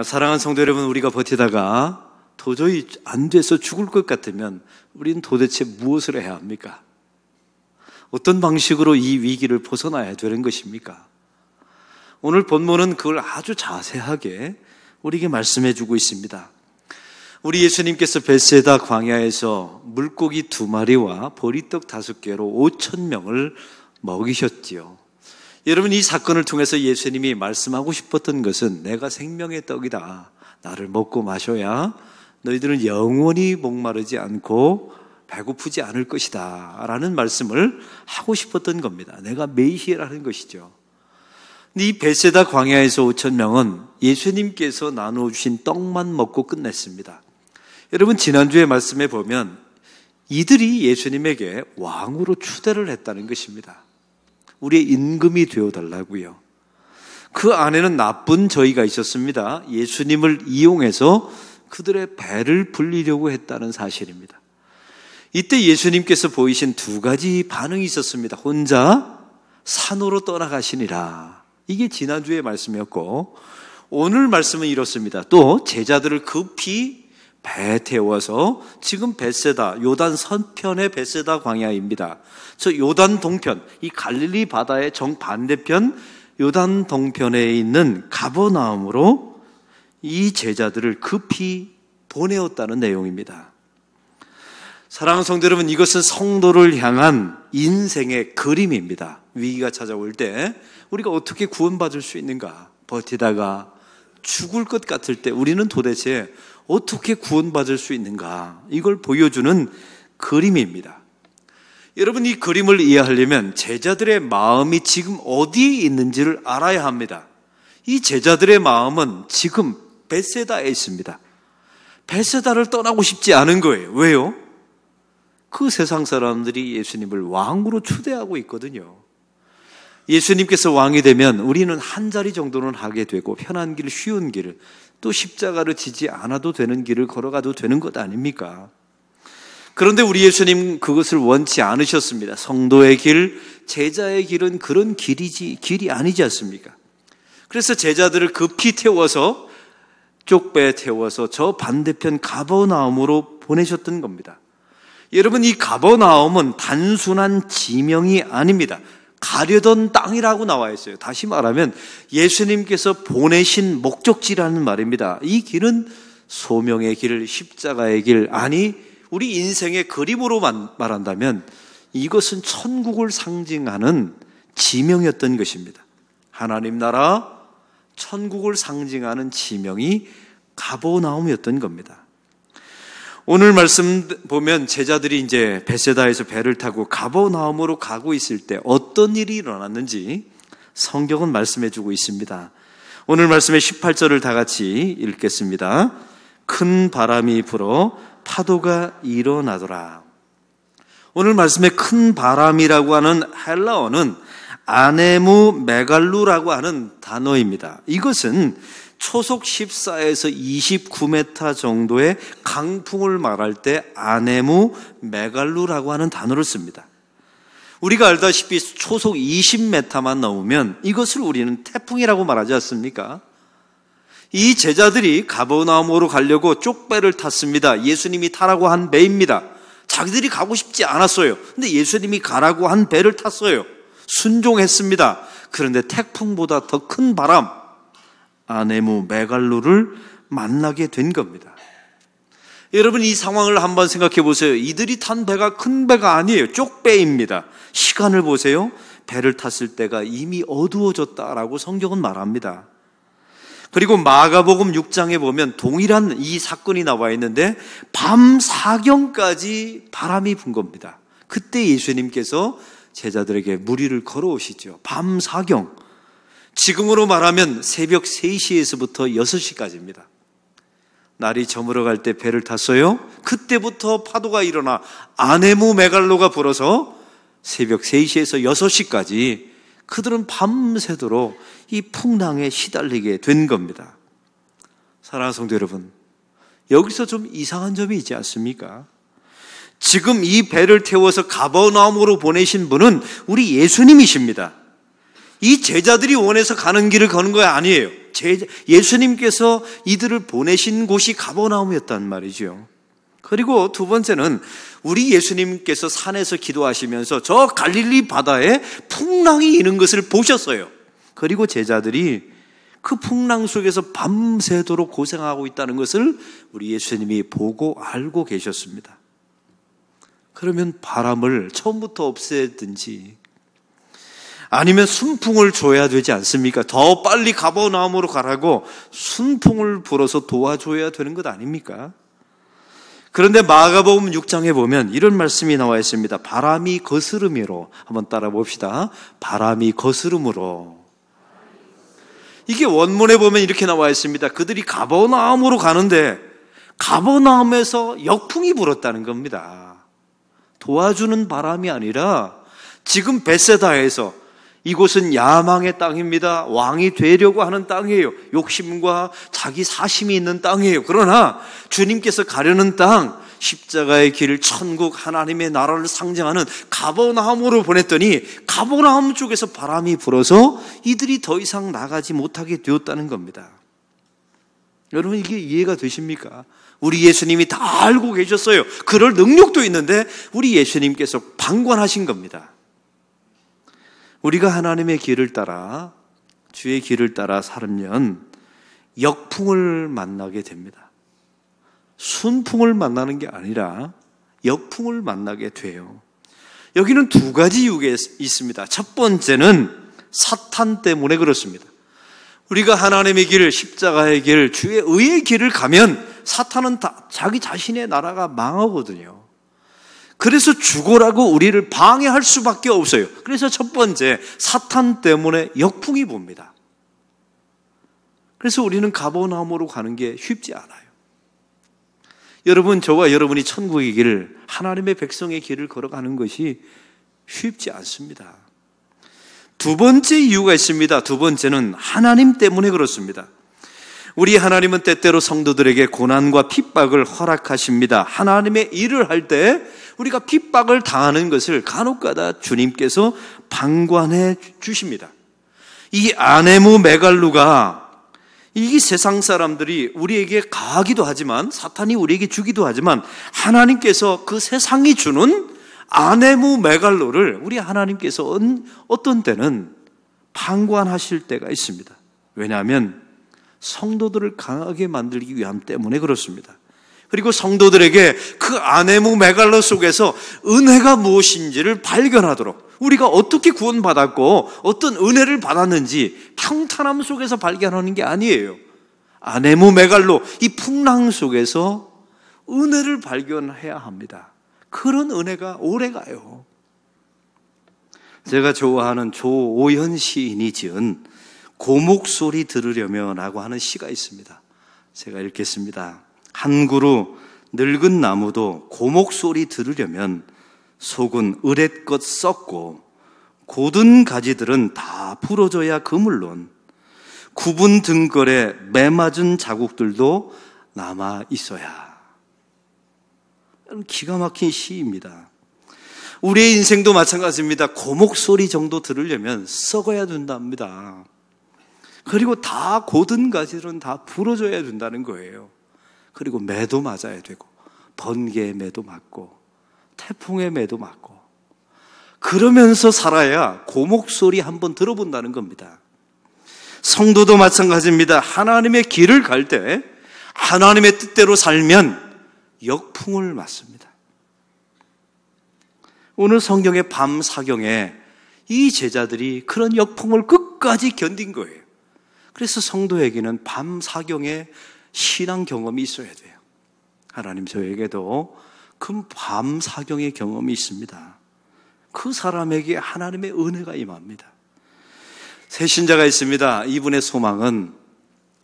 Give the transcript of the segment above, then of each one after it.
사랑하는 성도 여러분, 우리가 버티다가 도저히 안 돼서 죽을 것 같으면 우리는 도대체 무엇을 해야 합니까? 어떤 방식으로 이 위기를 벗어나야 되는 것입니까? 오늘 본문은 그걸 아주 자세하게 우리에게 말씀해 주고 있습니다. 우리 예수님께서 벳세다 광야에서 물고기 2마리와 보리떡 5개로 5,000명을 먹이셨지요. 여러분, 이 사건을 통해서 예수님이 말씀하고 싶었던 것은 내가 생명의 떡이다. 나를 먹고 마셔야 너희들은 영원히 목마르지 않고 배고프지 않을 것이다 라는 말씀을 하고 싶었던 겁니다. 내가 메시아라는 것이죠. 이 벳세다 광야에서 5,000명은 예수님께서 나누어 주신 떡만 먹고 끝냈습니다. 여러분, 지난주에 말씀해 보면 이들이 예수님에게 왕으로 추대를 했다는 것입니다. 우리의 임금이 되어달라고요. 그 안에는 나쁜 저희가 있었습니다. 예수님을 이용해서 그들의 배를 불리려고 했다는 사실입니다. 이때 예수님께서 보이신 2가지 반응이 있었습니다. 혼자 산으로 떠나가시니라. 이게 지난주의 말씀이었고, 오늘 말씀은 이렇습니다. 또 제자들을 급히 배에 태워서 지금 벳세다, 요단 서편의 벳세다 광야입니다. 저 요단 동편, 이 갈릴리 바다의 정반대편 요단 동편에 있는 가버나움으로 이 제자들을 급히 보내었다는 내용입니다. 사랑하는 성도 여러분, 이것은 성도를 향한 인생의 그림입니다. 위기가 찾아올 때 우리가 어떻게 구원받을 수 있는가? 버티다가 죽을 것 같을 때 우리는 도대체 어떻게 구원받을 수 있는가? 이걸 보여주는 그림입니다. 여러분, 이 그림을 이해하려면 제자들의 마음이 지금 어디에 있는지를 알아야 합니다. 이 제자들의 마음은 지금 벳세다에 있습니다. 벳세다를 떠나고 싶지 않은 거예요. 왜요? 그 세상 사람들이 예수님을 왕으로 추대하고 있거든요. 예수님께서 왕이 되면 우리는 한 자리 정도는 하게 되고 편한 길, 쉬운 길을, 또 십자가를 지지 않아도 되는 길을 걸어가도 되는 것 아닙니까? 그런데 우리 예수님 그것을 원치 않으셨습니다. 성도의 길, 제자의 길은 그런 길이 아니지 않습니까? 그래서 제자들을 급히 태워서 쪽배에 태워서 저 반대편 가버나움으로 보내셨던 겁니다. 여러분, 이 가버나움은 단순한 지명이 아닙니다. 가려던 땅이라고 나와 있어요. 다시 말하면 예수님께서 보내신 목적지라는 말입니다. 이 길은 소명의 길, 십자가의 길, 아니 우리 인생의 그림으로 말한다면 이것은 천국을 상징하는 지명이었던 것입니다. 하나님 나라, 천국을 상징하는 지명이 가버나움이었던 겁니다. 오늘 말씀 보면 제자들이 이제 벳세다에서 배를 타고 가버나움으로 가고 있을 때 어떤 일이 일어났는지 성경은 말씀해 주고 있습니다. 오늘 말씀의 18절을 다 같이 읽겠습니다. 큰 바람이 불어 파도가 일어나더라. 오늘 말씀의 큰 바람이라고 하는 헬라어는 아네무 메갈루라고 하는 단어입니다. 이것은 초속 14에서 29m 정도의 강풍을 말할 때 아네무 메갈루라고 하는 단어를 씁니다. 우리가 알다시피 초속 20m만 넘으면 이것을 우리는 태풍이라고 말하지 않습니까? 이 제자들이 가버나움으로 가려고 쪽배를 탔습니다. 예수님이 타라고 한 배입니다. 자기들이 가고 싶지 않았어요. 근데 예수님이 가라고 한 배를 탔어요. 순종했습니다. 그런데 태풍보다 더 큰 바람, 아네무 메갈루를 만나게 된 겁니다. 여러분, 이 상황을 한번 생각해 보세요. 이들이 탄 배가 큰 배가 아니에요. 쪽배입니다. 시간을 보세요. 배를 탔을 때가 이미 어두워졌다라고 성경은 말합니다. 그리고 마가복음 6장에 보면 동일한 이 사건이 나와 있는데 밤 사경까지 바람이 분 겁니다. 그때 예수님께서 제자들에게 무리를 걸어오시죠. 밤 사경. 지금으로 말하면 새벽 3시에서부터 6시까지입니다. 날이 저물어 갈 때 배를 탔어요. 그때부터 파도가 일어나 아네무 메갈로가 불어서 새벽 3시에서 6시까지 그들은 밤새도록 이 풍랑에 시달리게 된 겁니다. 사랑하는 성도 여러분, 여기서 좀 이상한 점이 있지 않습니까? 지금 이 배를 태워서 가버나움으로 보내신 분은 우리 예수님이십니다. 이 제자들이 원해서 가는 길을 가는 거 아니에요. 예수님께서 이들을 보내신 곳이 가버나움이었단 말이죠. 그리고 두 번째는 우리 예수님께서 산에서 기도하시면서 저 갈릴리 바다에 풍랑이 있는 것을 보셨어요. 그리고 제자들이 그 풍랑 속에서 밤새도록 고생하고 있다는 것을 우리 예수님이 보고 알고 계셨습니다. 그러면 바람을 처음부터 없애든지 아니면 순풍을 줘야 되지 않습니까? 더 빨리 가버나움으로 가라고 순풍을 불어서 도와줘야 되는 것 아닙니까? 그런데 마가복음 6장에 보면 이런 말씀이 나와 있습니다. 바람이 거스름으로, 한번 따라 봅시다. 바람이 거스름으로. 이게 원문에 보면 이렇게 나와 있습니다. 그들이 가버나움으로 가는데 가버나움에서 역풍이 불었다는 겁니다. 도와주는 바람이 아니라 지금 벳세다에서, 이곳은 야망의 땅입니다. 왕이 되려고 하는 땅이에요. 욕심과 자기 사심이 있는 땅이에요. 그러나 주님께서 가려는 땅, 십자가의 길, 천국, 하나님의 나라를 상징하는 가버나움으로 보냈더니 가버나움 쪽에서 바람이 불어서 이들이 더 이상 나가지 못하게 되었다는 겁니다. 여러분, 이게 이해가 되십니까? 우리 예수님이 다 알고 계셨어요. 그럴 능력도 있는데 우리 예수님께서 방관하신 겁니다. 우리가 하나님의 길을 따라, 주의 길을 따라 살면 역풍을 만나게 됩니다. 순풍을 만나는 게 아니라 역풍을 만나게 돼요. 여기는 두 가지 이유가 있습니다. 첫 번째는 사탄 때문에 그렇습니다. 우리가 하나님의 길, 십자가의 길, 주의 의의 길을 가면 사탄은 다 자기 자신의 나라가 망하거든요. 그래서 죽어라고 우리를 방해할 수밖에 없어요. 그래서 첫 번째, 사탄 때문에 역풍이 봅니다. 그래서 우리는 가버나움으로 가는 게 쉽지 않아요. 여러분, 저와 여러분이 천국의 길을, 하나님의 백성의 길을 걸어가는 것이 쉽지 않습니다. 두 번째 이유가 있습니다. 두 번째는 하나님 때문에 그렇습니다. 우리 하나님은 때때로 성도들에게 고난과 핍박을 허락하십니다. 하나님의 일을 할 때 우리가 핍박을 당하는 것을 간혹가다 주님께서 방관해 주십니다. 이 아네무 메갈루가, 이 세상 사람들이 우리에게 가하기도 하지만, 사탄이 우리에게 주기도 하지만, 하나님께서 그 세상이 주는 아네무 메갈루를 우리 하나님께서 어떤 때는 방관하실 때가 있습니다. 왜냐하면 성도들을 강하게 만들기 위함 때문에 그렇습니다. 그리고 성도들에게 그 아네무 메갈로 속에서 은혜가 무엇인지를 발견하도록, 우리가 어떻게 구원받았고 어떤 은혜를 받았는지 평탄함 속에서 발견하는 게 아니에요. 아네무 메갈로, 이 풍랑 속에서 은혜를 발견해야 합니다. 그런 은혜가 오래가요. 제가 좋아하는 조오현 시인이 지은 고목소리 들으려면 라고 하는 시가 있습니다. 제가 읽겠습니다. 한 그루 늙은 나무도 고목소리 들으려면 속은 으렛것 썩고 고든 가지들은 다 부러져야 그물론 굽은 등걸에 매맞은 자국들도 남아 있어야. 기가 막힌 시입니다. 우리의 인생도 마찬가지입니다. 고목소리 정도 들으려면 썩어야 된답니다. 그리고 다 고든 가지들은 다 부러져야 된다는 거예요. 그리고 매도 맞아야 되고, 번개의 매도 맞고, 태풍의 매도 맞고, 그러면서 살아야 고목소리 한번 들어본다는 겁니다. 성도도 마찬가지입니다. 하나님의 길을 갈 때 하나님의 뜻대로 살면 역풍을 맞습니다. 오늘 성경의 밤 사경에 이 제자들이 그런 역풍을 끝까지 견딘 거예요. 그래서 성도에게는 밤 사경에 신앙 경험이 있어야 돼요. 하나님 저에게도 그 밤 사경의 경험이 있습니다. 그 사람에게 하나님의 은혜가 임합니다. 새 신자가 있습니다. 이분의 소망은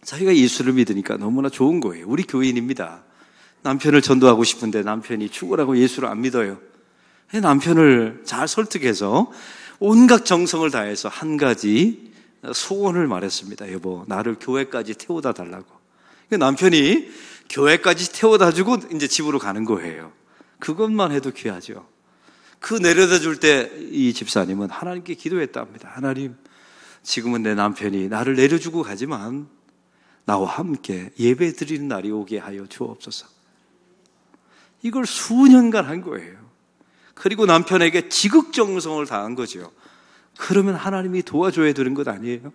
자기가 예수를 믿으니까 너무나 좋은 거예요. 우리 교인입니다. 남편을 전도하고 싶은데 남편이 죽으라고 예수를 안 믿어요. 남편을 잘 설득해서 온갖 정성을 다해서 한 가지 소원을 말했습니다. 여보, 나를 교회까지 태워다 달라고. 남편이 교회까지 태워다 주고 이제 집으로 가는 거예요. 그것만 해도 귀하죠. 그 내려다 줄 때 이 집사님은 하나님께 기도했답니다. 하나님, 지금은 내 남편이 나를 내려주고 가지만 나와 함께 예배 드리는 날이 오게 하여 주옵소서. 이걸 수년간 한 거예요. 그리고 남편에게 지극정성을 다한 거죠. 그러면 하나님이 도와줘야 되는 것 아니에요?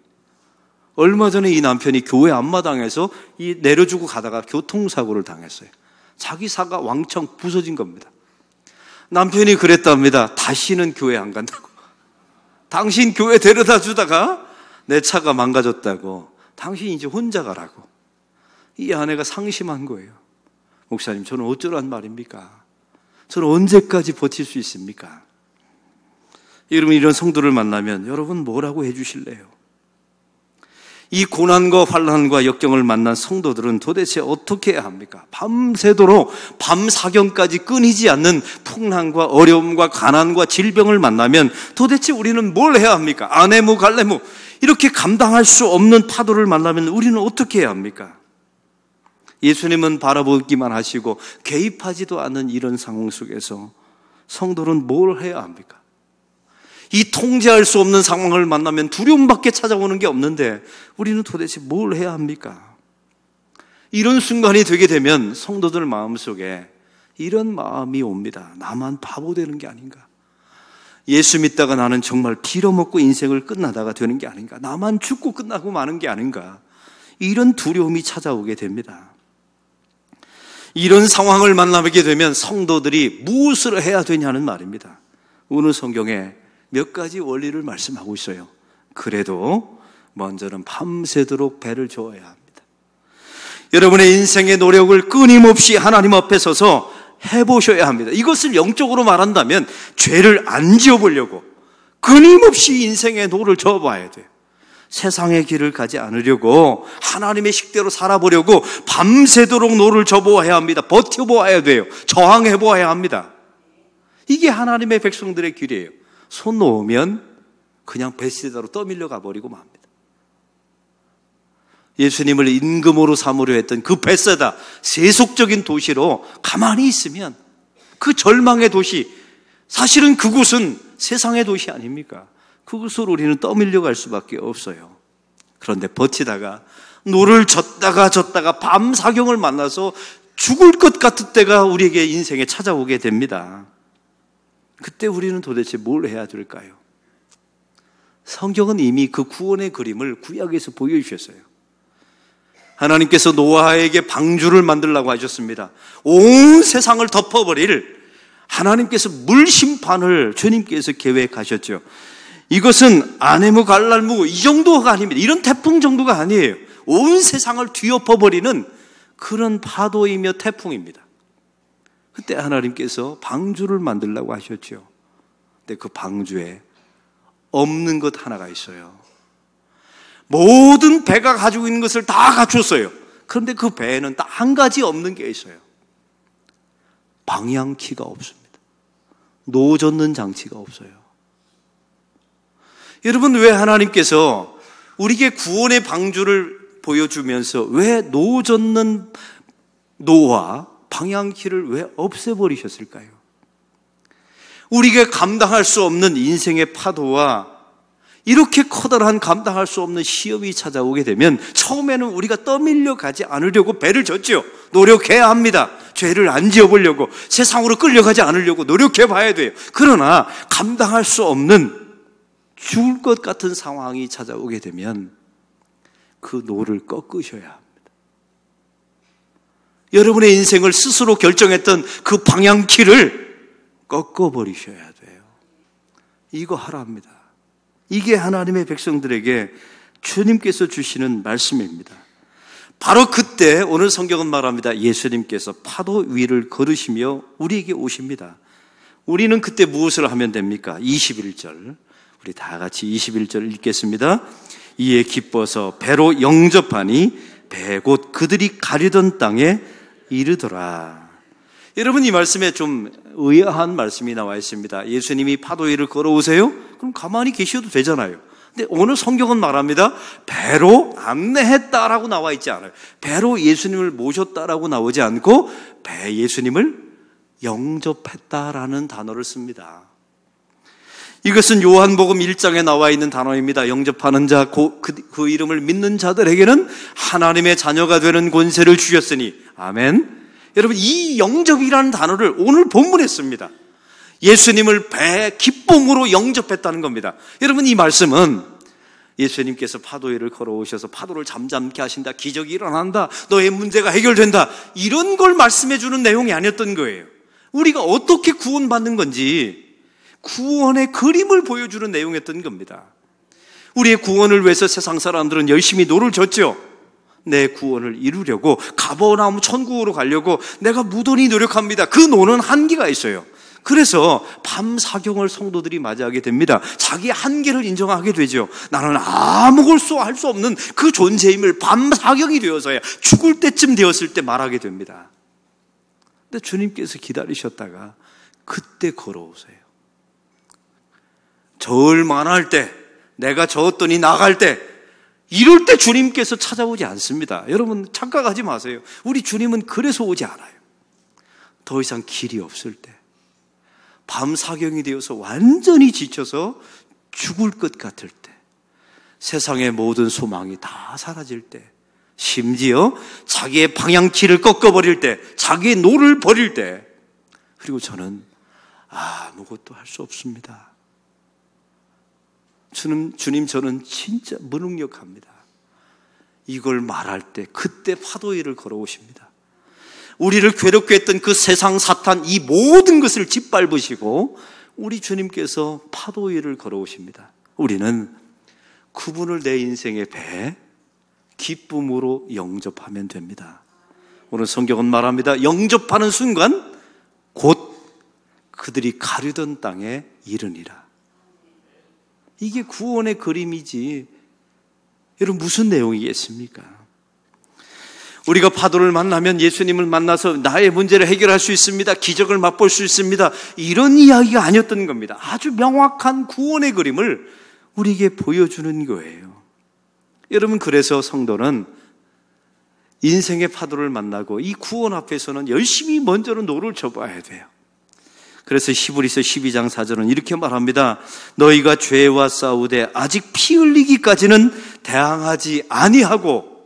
얼마 전에 이 남편이 교회 앞마당에서 이 내려주고 가다가 교통사고를 당했어요. 자기 차가 왕창 부서진 겁니다. 남편이 그랬답니다. 다시는 교회 안 간다고. 당신 교회 데려다 주다가 내 차가 망가졌다고. 당신 이제 혼자 가라고. 이 아내가 상심한 거예요. 목사님, 저는 어쩌란 말입니까? 저는 언제까지 버틸 수 있습니까? 여러분, 이런 성도를 만나면 여러분 뭐라고 해주실래요? 이 고난과 환난과 역경을 만난 성도들은 도대체 어떻게 해야 합니까? 밤새도록 밤사경까지 끊이지 않는 풍랑과 어려움과 가난과 질병을 만나면 도대체 우리는 뭘 해야 합니까? 아네무 갈레무 이렇게 감당할 수 없는 파도를 만나면 우리는 어떻게 해야 합니까? 예수님은 바라보기만 하시고 개입하지도 않는 이런 상황 속에서 성도는 뭘 해야 합니까? 이 통제할 수 없는 상황을 만나면 두려움밖에 찾아오는 게 없는데 우리는 도대체 뭘 해야 합니까? 이런 순간이 되게 되면 성도들 마음속에 이런 마음이 옵니다. 나만 바보 되는 게 아닌가? 예수 믿다가 나는 정말 빌어먹고 인생을 끝나다가 되는 게 아닌가? 나만 죽고 끝나고 마는 게 아닌가? 이런 두려움이 찾아오게 됩니다. 이런 상황을 만나게 되면 성도들이 무엇을 해야 되냐는 말입니다. 오늘 성경에 몇 가지 원리를 말씀하고 있어요. 그래도 먼저는 밤새도록 배를 저어야 합니다. 여러분의 인생의 노력을 끊임없이 하나님 앞에 서서 해보셔야 합니다. 이것을 영적으로 말한다면 죄를 안 지어보려고 끊임없이 인생의 노를 저어봐야 돼요. 세상의 길을 가지 않으려고 하나님의 식대로 살아보려고 밤새도록 노를 저어보아야 합니다. 버텨보아야 돼요. 저항해보아야 합니다. 이게 하나님의 백성들의 길이에요. 손 놓으면 그냥 베세다로 떠밀려 가버리고 맙니다. 예수님을 임금으로 삼으려 했던 그 베세다, 세속적인 도시로 가만히 있으면 그 절망의 도시, 사실은 그곳은 세상의 도시 아닙니까? 그곳으로 우리는 떠밀려 갈 수밖에 없어요. 그런데 버티다가 노를 젓다가 밤사경을 만나서 죽을 것 같을 때가 우리에게 인생에 찾아오게 됩니다. 그때 우리는 도대체 뭘 해야 될까요? 성경은 이미 그 구원의 그림을 구약에서 보여주셨어요. 하나님께서 노아에게 방주를 만들라고 하셨습니다. 온 세상을 덮어버릴 하나님께서 물심판을 주님께서 계획하셨죠. 이것은 아네무 갈랄무 이 정도가 아닙니다. 이런 태풍 정도가 아니에요. 온 세상을 뒤엎어버리는 그런 파도이며 태풍입니다. 그때 하나님께서 방주를 만들라고 하셨죠. 근데 그 방주에 없는 것 하나가 있어요. 모든 배가 가지고 있는 것을 다 갖췄어요. 그런데 그 배에는 딱 한 가지 없는 게 있어요. 방향키가 없습니다. 노젓는 장치가 없어요. 여러분, 왜 하나님께서 우리에게 구원의 방주를 보여주면서 왜 노젓는 노와 방향키를 왜 없애버리셨을까요? 우리가 감당할 수 없는 인생의 파도와 이렇게 커다란 감당할 수 없는 시험이 찾아오게 되면 처음에는 우리가 떠밀려 가지 않으려고 배를 젓죠. 노력해야 합니다. 죄를 안 지어보려고, 세상으로 끌려가지 않으려고 노력해 봐야 돼요. 그러나 감당할 수 없는 죽을 것 같은 상황이 찾아오게 되면 그 노를 꺾으셔야 합니다. 여러분의 인생을 스스로 결정했던 그 방향키를 꺾어버리셔야 돼요. 이거 하라합니다. 이게 하나님의 백성들에게 주님께서 주시는 말씀입니다. 바로 그때 오늘 성경은 말합니다. 예수님께서 파도 위를 걸으시며 우리에게 오십니다. 우리는 그때 무엇을 하면 됩니까? 21절 우리 다 같이 21절 읽겠습니다. 이에 기뻐서 배로 영접하니 배 곧 그들이 가려던 땅에 이르더라. 여러분, 이 말씀에 좀 의아한 말씀이 나와 있습니다. 예수님이 파도 위를 걸어오세요? 그럼 가만히 계셔도 되잖아요. 근데 오늘 성경은 말합니다. 배로 안내했다라고 나와 있지 않아요. 배로 예수님을 모셨다라고 나오지 않고 배 예수님을 영접했다라는 단어를 씁니다. 이것은 요한복음 1장에 나와 있는 단어입니다. 영접하는 자, 그 이름을 믿는 자들에게는 하나님의 자녀가 되는 권세를 주셨으니. 아멘. 여러분, 이 영접이라는 단어를 오늘 본문에 씁니다. 예수님을 배 기쁨으로 영접했다는 겁니다. 여러분, 이 말씀은 예수님께서 파도 위를 걸어오셔서 파도를 잠잠케 하신다, 기적이 일어난다, 너의 문제가 해결된다, 이런 걸 말씀해 주는 내용이 아니었던 거예요. 우리가 어떻게 구원받는 건지 구원의 그림을 보여주는 내용이었던 겁니다. 우리의 구원을 위해서 세상 사람들은 열심히 노를 졌죠. 내 구원을 이루려고, 가버나움 천국으로 가려고 내가 무던히 노력합니다. 그 노는 한계가 있어요. 그래서 밤 사경을 성도들이 맞이하게 됩니다. 자기의 한계를 인정하게 되죠. 나는 아무것도 할 수 없는 그 존재임을 밤 사경이 되어서야 죽을 때쯤 되었을 때 말하게 됩니다. 근데 주님께서 기다리셨다가 그때 걸어오세요. 저을 만할 때, 내가 저었더니 나갈 때, 이럴 때 주님께서 찾아오지 않습니다. 여러분 착각하지 마세요. 우리 주님은 그래서 오지 않아요. 더 이상 길이 없을 때, 밤 사경이 되어서 완전히 지쳐서 죽을 것 같을 때, 세상의 모든 소망이 다 사라질 때, 심지어 자기의 방향키를 꺾어버릴 때, 자기의 노를 버릴 때, 그리고 저는 아무것도 할 수 없습니다. 주님, 저는 진짜 무능력합니다. 이걸 말할 때 그때 파도 위를 걸어오십니다. 우리를 괴롭게 했던 그 세상 사탄, 이 모든 것을 짓밟으시고 우리 주님께서 파도 위를 걸어오십니다. 우리는 그분을 내 인생의 배, 기쁨으로 영접하면 됩니다. 오늘 성경은 말합니다. 영접하는 순간 곧 그들이 가려던 땅에 이르니라. 이게 구원의 그림이지, 여러분 무슨 내용이겠습니까? 우리가 파도를 만나면 예수님을 만나서 나의 문제를 해결할 수 있습니다, 기적을 맛볼 수 있습니다, 이런 이야기가 아니었던 겁니다. 아주 명확한 구원의 그림을 우리에게 보여주는 거예요. 여러분, 그래서 성도는 인생의 파도를 만나고 이 구원 앞에서는 열심히 먼저는 노를 져봐야 돼요. 그래서 히브리서 12장 4절은 이렇게 말합니다. 너희가 죄와 싸우되 아직 피 흘리기까지는 대항하지 아니하고.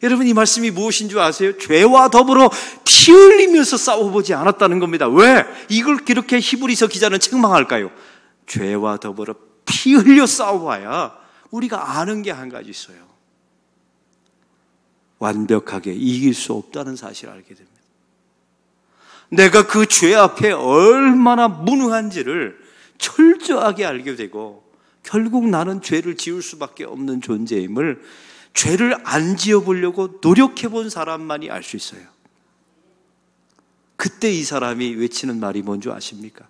여러분, 이 말씀이 무엇인 줄 아세요? 죄와 더불어 피 흘리면서 싸워보지 않았다는 겁니다. 왜? 이걸 이렇게 히브리서 기자는 책망할까요? 죄와 더불어 피 흘려 싸워봐야 우리가 아는 게 한 가지 있어요. 완벽하게 이길 수 없다는 사실을 알게 됩니다. 내가 그 죄 앞에 얼마나 무능한지를 철저하게 알게 되고, 결국 나는 죄를 지을 수밖에 없는 존재임을 죄를 안 지어보려고 노력해본 사람만이 알 수 있어요. 그때 이 사람이 외치는 말이 뭔지 아십니까?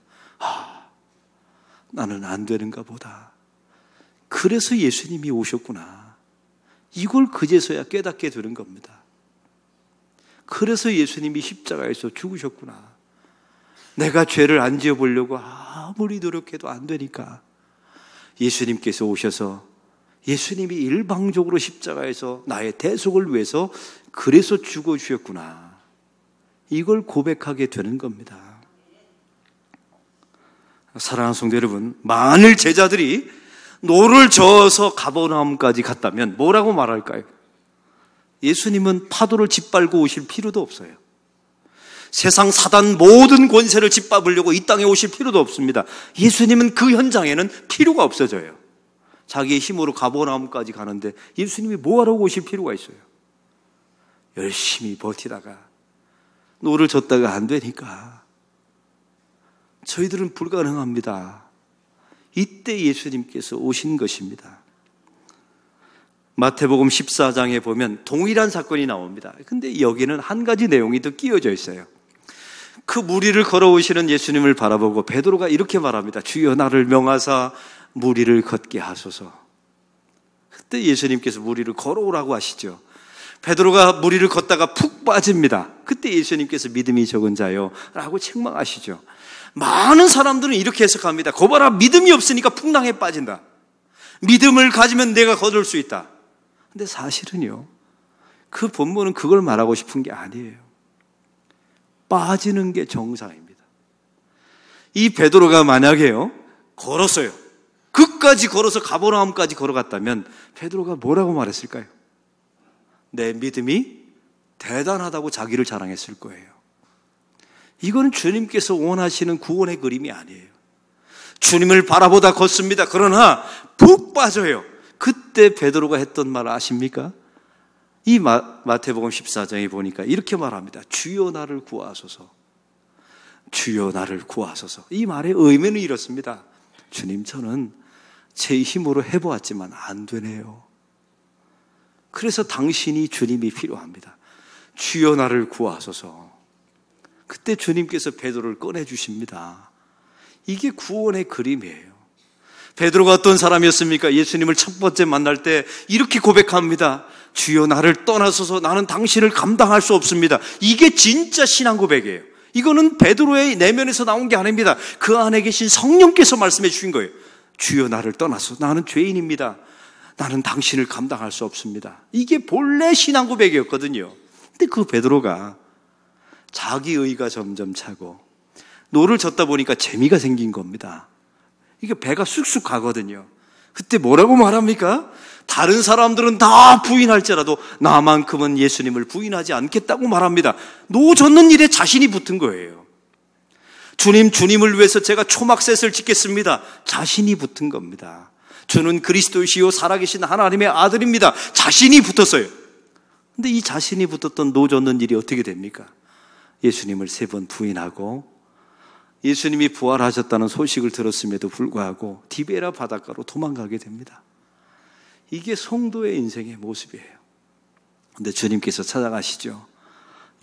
나는 안 되는가 보다. 그래서 예수님이 오셨구나. 이걸 그제서야 깨닫게 되는 겁니다. 그래서 예수님이 십자가에서 죽으셨구나. 내가 죄를 안 지어보려고 아무리 노력해도 안 되니까 예수님께서 오셔서, 예수님이 일방적으로 십자가에서 나의 대속을 위해서 그래서 죽어주셨구나. 이걸 고백하게 되는 겁니다. 사랑하는 성도 여러분, 만일 제자들이 노를 저어서 가버나움까지 갔다면 뭐라고 말할까요? 예수님은 파도를 짓밟고 오실 필요도 없어요. 세상 사단 모든 권세를 짓밟으려고 이 땅에 오실 필요도 없습니다. 예수님은 그 현장에는 필요가 없어져요. 자기의 힘으로 가버나움까지 가는데 예수님이 뭐하러 오실 필요가 있어요? 열심히 버티다가 노를 젓다가 안 되니까 저희들은 불가능합니다. 이때 예수님께서 오신 것입니다. 마태복음 14장에 보면 동일한 사건이 나옵니다. 근데 여기는 한 가지 내용이 더 끼워져 있어요. 그 무리를 걸어오시는 예수님을 바라보고 베드로가 이렇게 말합니다. 주여, 나를 명하사 무리를 걷게 하소서. 그때 예수님께서 무리를 걸어오라고 하시죠. 베드로가 무리를 걷다가 푹 빠집니다. 그때 예수님께서 믿음이 적은 자요 라고 책망하시죠. 많은 사람들은 이렇게 해석합니다. 거봐라, 믿음이 없으니까 풍랑에 빠진다. 믿음을 가지면 내가 거둘 수 있다. 근데 사실은요, 그 본문은 그걸 말하고 싶은 게 아니에요. 빠지는 게 정상입니다. 이 베드로가 만약에요, 걸었어요. 끝까지 걸어서 가버나움까지 걸어갔다면 베드로가 뭐라고 말했을까요? 내 믿음이 대단하다고 자기를 자랑했을 거예요. 이건 주님께서 원하시는 구원의 그림이 아니에요. 주님을 바라보다 걷습니다. 그러나 푹 빠져요. 그때 베드로가 했던 말 아십니까? 이 마태복음 14장에 보니까 이렇게 말합니다. 주여 나를 구하소서. 주여 나를 구하소서. 이 말의 의미는 이렇습니다. 주님, 저는 제 힘으로 해보았지만 안 되네요. 그래서 당신이 주님이 필요합니다. 주여 나를 구하소서. 그때 주님께서 베드로를 꺼내주십니다. 이게 구원의 그림이에요. 베드로가 어떤 사람이었습니까? 예수님을 첫 번째 만날 때 이렇게 고백합니다. 주여 나를 떠나소서. 나는 당신을 감당할 수 없습니다. 이게 진짜 신앙 고백이에요. 이거는 베드로의 내면에서 나온 게 아닙니다. 그 안에 계신 성령께서 말씀해 주신 거예요. 주여 나를 떠나소서. 나는 죄인입니다. 나는 당신을 감당할 수 없습니다. 이게 본래 신앙 고백이었거든요. 근데 그 베드로가 자기 의가 점점 차고 노를 젓다 보니까 재미가 생긴 겁니다. 이게 배가 쑥쑥 가거든요. 그때 뭐라고 말합니까? 다른 사람들은 다 부인할지라도 나만큼은 예수님을 부인하지 않겠다고 말합니다. 노 젓는 일에 자신이 붙은 거예요. 주님을 위해서 제가 초막셋을 짓겠습니다. 자신이 붙은 겁니다. 주는 그리스도이시요 살아계신 하나님의 아들입니다. 자신이 붙었어요. 근데 이 자신이 붙었던 노 젓는 일이 어떻게 됩니까? 예수님을 3번 부인하고 예수님이 부활하셨다는 소식을 들었음에도 불구하고 디베라 바닷가로 도망가게 됩니다. 이게 성도의 인생의 모습이에요. 그런데 주님께서 찾아가시죠.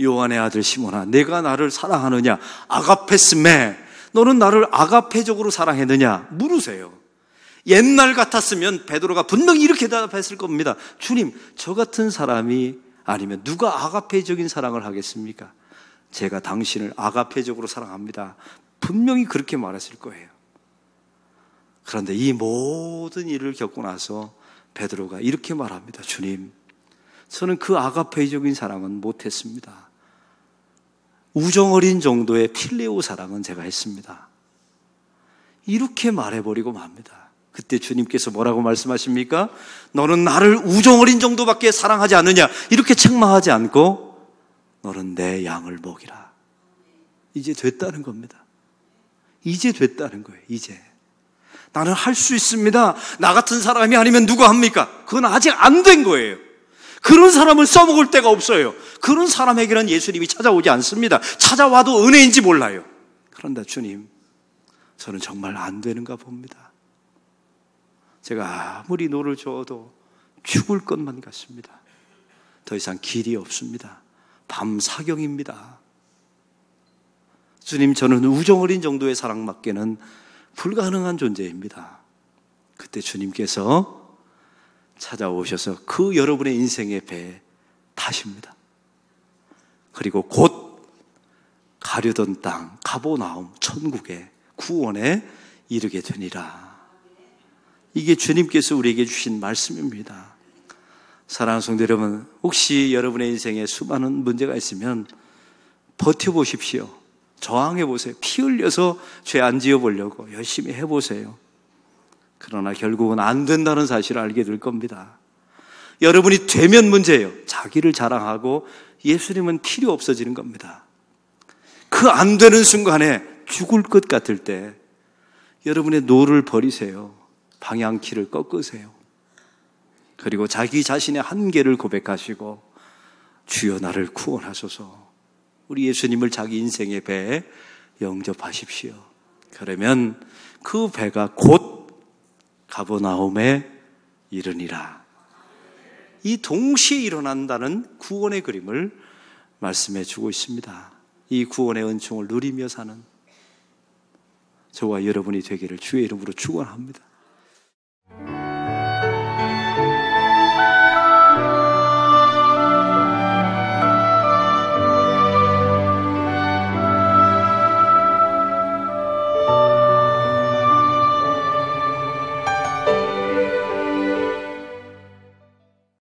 요한의 아들 시몬아, 내가 나를 사랑하느냐? 아가페스메, 너는 나를 아가페적으로 사랑했느냐? 물으세요. 옛날 같았으면 베드로가 분명히 이렇게 대답했을 겁니다. 주님, 저 같은 사람이 아니면 누가 아가페적인 사랑을 하겠습니까? 제가 당신을 아가페적으로 사랑합니다. 분명히 그렇게 말했을 거예요. 그런데 이 모든 일을 겪고 나서 베드로가 이렇게 말합니다. 주님, 저는 그 아가페적인 사랑은 못했습니다. 우정어린 정도의 필레오 사랑은 제가 했습니다. 이렇게 말해버리고 맙니다. 그때 주님께서 뭐라고 말씀하십니까? 너는 나를 우정어린 정도밖에 사랑하지 않느냐? 이렇게 책망하지 않고 너는 내 양을 먹이라. 이제 됐다는 겁니다. 이제 됐다는 거예요. 이제 나는 할 수 있습니다. 나 같은 사람이 아니면 누가 합니까? 그건 아직 안 된 거예요. 그런 사람을 써먹을 데가 없어요. 그런 사람에게는 예수님이 찾아오지 않습니다. 찾아와도 은혜인지 몰라요. 그런데 주님, 저는 정말 안 되는가 봅니다. 제가 아무리 노를 저어도 죽을 것만 같습니다. 더 이상 길이 없습니다. 밤 사경입니다. 주님, 저는 우정어린 정도의 사랑밖에는 불가능한 존재입니다. 그때 주님께서 찾아오셔서 그 여러분의 인생의 배에 타십니다. 그리고 곧 가려던 땅 가보나움 천국의 구원에 이르게 되니라. 이게 주님께서 우리에게 주신 말씀입니다. 사랑하는 성도 여러분, 혹시 여러분의 인생에 수많은 문제가 있으면 버텨보십시오. 저항해보세요. 피 흘려서 죄 안 지어보려고 열심히 해보세요. 그러나 결국은 안 된다는 사실을 알게 될 겁니다. 여러분이 되면 문제예요. 자기를 자랑하고 예수님은 필요 없어지는 겁니다. 그 안 되는 순간에 죽을 것 같을 때 여러분의 노를 버리세요. 방향키를 꺾으세요. 그리고 자기 자신의 한계를 고백하시고 주여 나를 구원하소서. 우리 예수님을 자기 인생의 배에 영접하십시오. 그러면 그 배가 곧 가버나움에 이르니라. 이 동시에 일어난다는 구원의 그림을 말씀해 주고 있습니다. 이 구원의 은총을 누리며 사는 저와 여러분이 되기를 주의 이름으로 축원합니다.